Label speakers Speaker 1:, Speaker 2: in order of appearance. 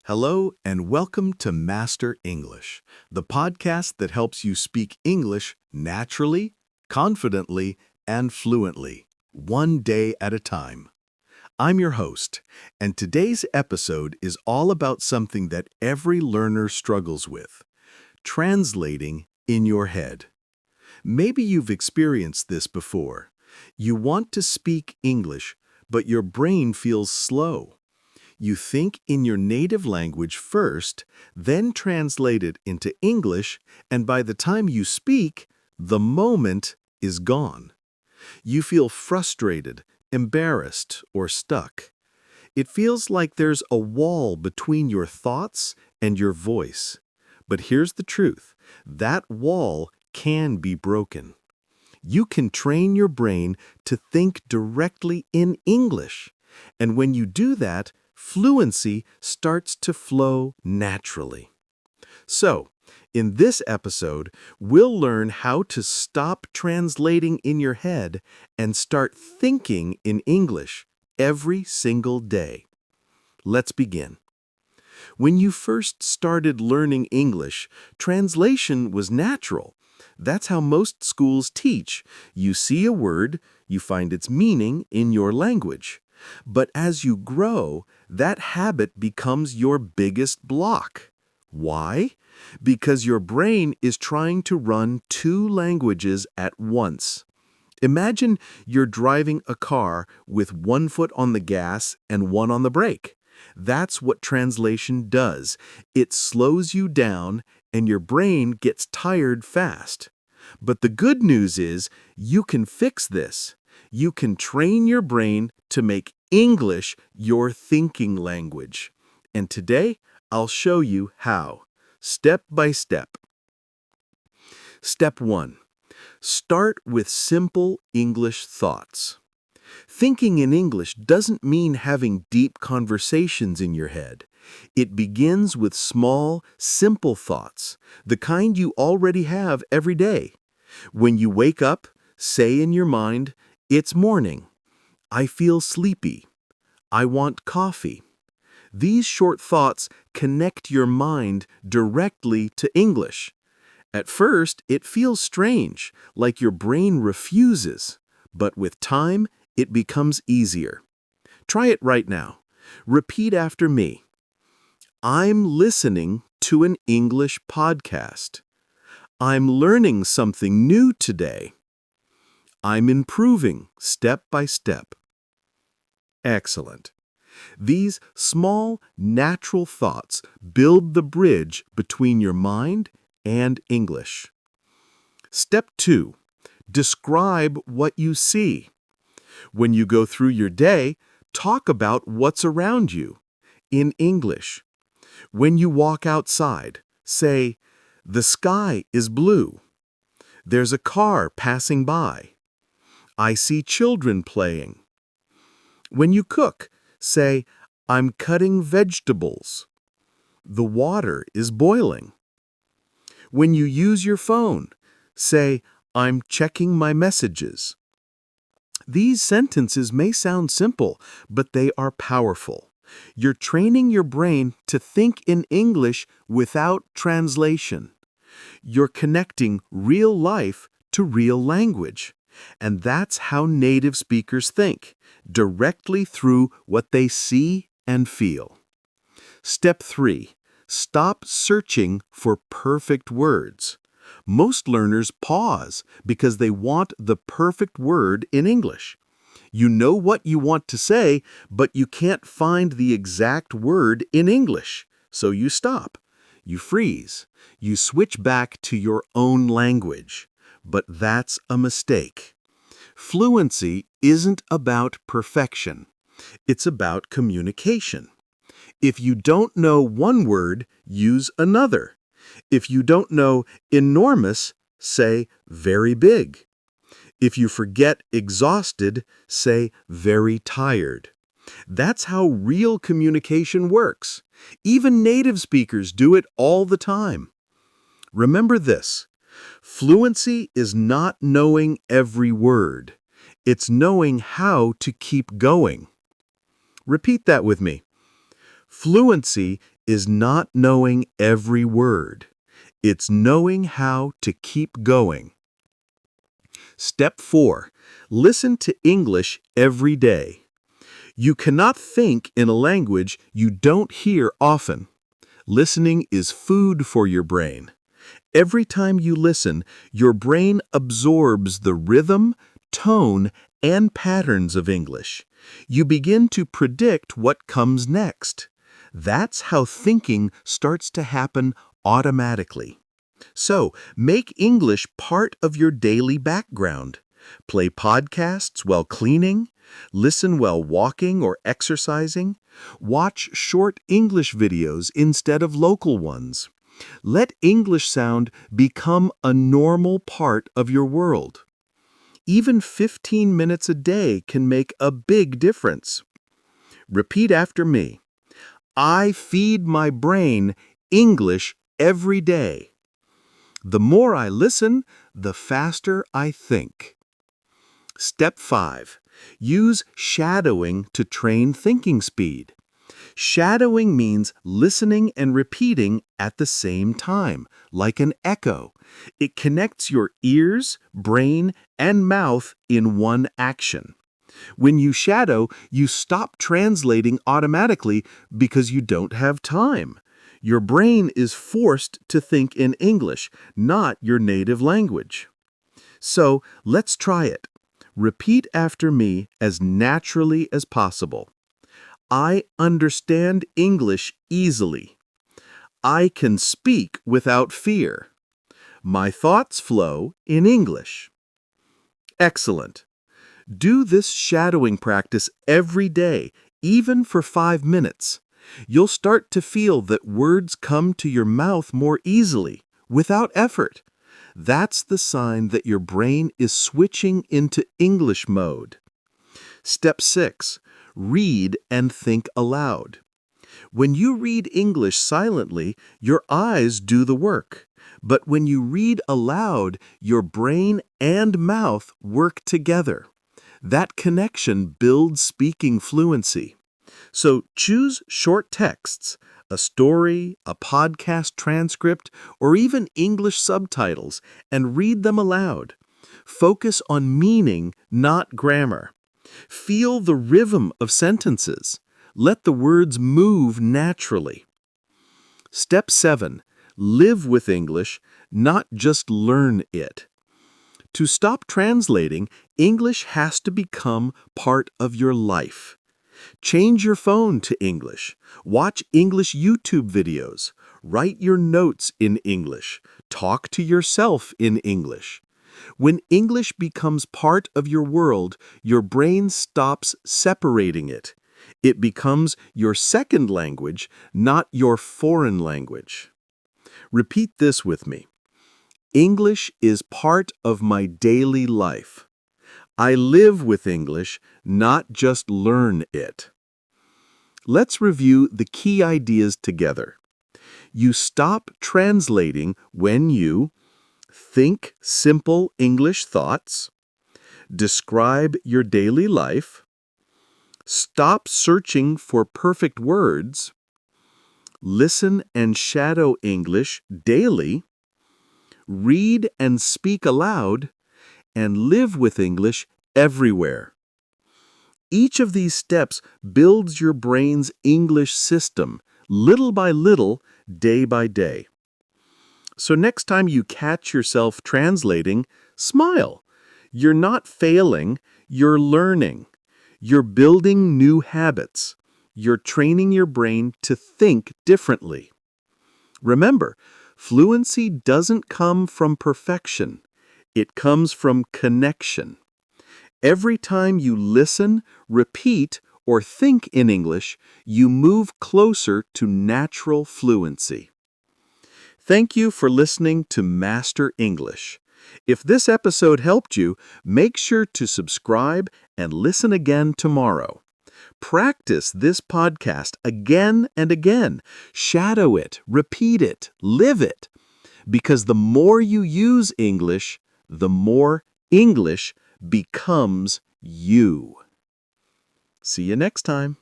Speaker 1: Hello and welcome to Master English, the podcast that helps you speak English naturally, confidently, and fluently, one day at a time. I'm your host, and today's episode is all about something that every learner struggles with: translating in your head. Maybe you've experienced this before. You want to speak English, but your brain feels slow. You think in your native language first, then translate it into English, and by the time you speak, the moment is gone. You feel frustrated, embarrassed, or stuck. It feels like there's a wall between your thoughts and your voice. But here's the truth: that wall can be broken. You can train your brain to think directly in English. And when you do that, fluency starts to flow naturally. So, in this episode, we'll learn how to stop translating in your head and start thinking in English every single day. Let's begin. When you first started learning English, translation was natural. That's how most schools teach. You see a word, you find its meaning in your language. But as you grow, that habit becomes your biggest block. Why? Because your brain is trying to run two languages at once. Imagine you're driving a car with one foot on the gas and one on the brake. That's what translation does. It slows you down and your brain gets tired fast. But the good news is you can fix this. You can train your brain to make English your thinking language. And today, I'll show you how, step by step. Step 1. Start with simple English thoughts. Thinking in English doesn't mean having deep conversations in your head. It begins with small, simple thoughts, the kind you already have every day. When you wake up, say in your mind, "It's morning. I feel sleepy. I want coffee." These short thoughts connect your mind directly to English. At first, it feels strange, like your brain refuses. But with time, it becomes easier. Try it right now. Repeat after me. I'm listening to an English podcast. I'm learning something new today. I'm improving step by step. Excellent. These small, natural thoughts build the bridge between your mind and English. Step 2. Describe what you see. When you go through your day, talk about what's around you in English. When you walk outside, say, "The sky is blue. There's a car passing by. I see children playing." When you cook, say, "I'm cutting vegetables. The water is boiling." When you use your phone, say, "I'm checking my messages." These sentences may sound simple, but they are powerful. You're training your brain to think in English without translation. You're connecting real life to real language. And that's how native speakers think, directly through what they see and feel. Step 3. Stop searching for perfect words. Most learners pause because they want the perfect word in English. You know what you want to say, but you can't find the exact word in English. So you stop. You freeze. You switch back to your own language. But that's a mistake. Fluency isn't about perfection. It's about communication. If you don't know one word, use another. If you don't know enormous, say very big. If you forget exhausted, say very tired. That's how real communication works. Even native speakers do it all the time. Remember this: fluency is not knowing every word. It's knowing how to keep going. Repeat that with me. Fluency is not knowing every word. It's knowing how to keep going. Step 4. Listen to English every day. You cannot think in a language you don't hear often. Listening is food for your brain. Every time you listen, your brain absorbs the rhythm, tone, and patterns of English. You begin to predict what comes next. That's how thinking starts to happen automatically. So, make English part of your daily background. Play podcasts while cleaning, listen while walking or exercising, watch short English videos instead of local ones. Let English sound become a normal part of your world. Even 15 minutes a day can make a big difference. Repeat after me. I feed my brain English every day. The more I listen, the faster I think. Step 5. Use shadowing to train thinking speed. Shadowing means listening and repeating at the same time, like an echo. It connects your ears, brain, and mouth in one action. When you shadow, you stop translating automatically because you don't have time. Your brain is forced to think in English, not your native language. So, let's try it. Repeat after me as naturally as possible. I understand English easily. I can speak without fear. My thoughts flow in English. Excellent. Do this shadowing practice every day, even for 5 minutes. You'll start to feel that words come to your mouth more easily, without effort. That's the sign that your brain is switching into English mode. Step 6. Read and think aloud. When you read English silently, your eyes do the work. But when you read aloud, your brain and mouth work together. That connection builds speaking fluency. So choose short texts, a story, a podcast transcript, or even English subtitles, and read them aloud. Focus on meaning, not grammar. Feel the rhythm of sentences. Let the words move naturally. Step 7. Live with English, not just learn it. To stop translating, English has to become part of your life. Change your phone to English. Watch English YouTube videos. Write your notes in English. Talk to yourself in English. When English becomes part of your world, your brain stops separating it. It becomes your second language, not your foreign language. Repeat this with me. English is part of my daily life. I live with English, not just learn it. Let's review the key ideas together. You stop translating when you think simple English thoughts, describe your daily life, stop searching for perfect words, listen and shadow English daily, read and speak aloud, and live with English everywhere. Each of these steps builds your brain's English system, little by little, day by day. So next time you catch yourself translating, smile. You're not failing, you're learning. You're building new habits. You're training your brain to think differently. Remember, fluency doesn't come from perfection. It comes from connection. Every time you listen, repeat, or think in English, you move closer to natural fluency. Thank you for listening to Master English. If this episode helped you, make sure to subscribe and listen again tomorrow. Practice this podcast again and again. Shadow it, repeat it, live it. Because the more you use English, the more English becomes you. See you next time.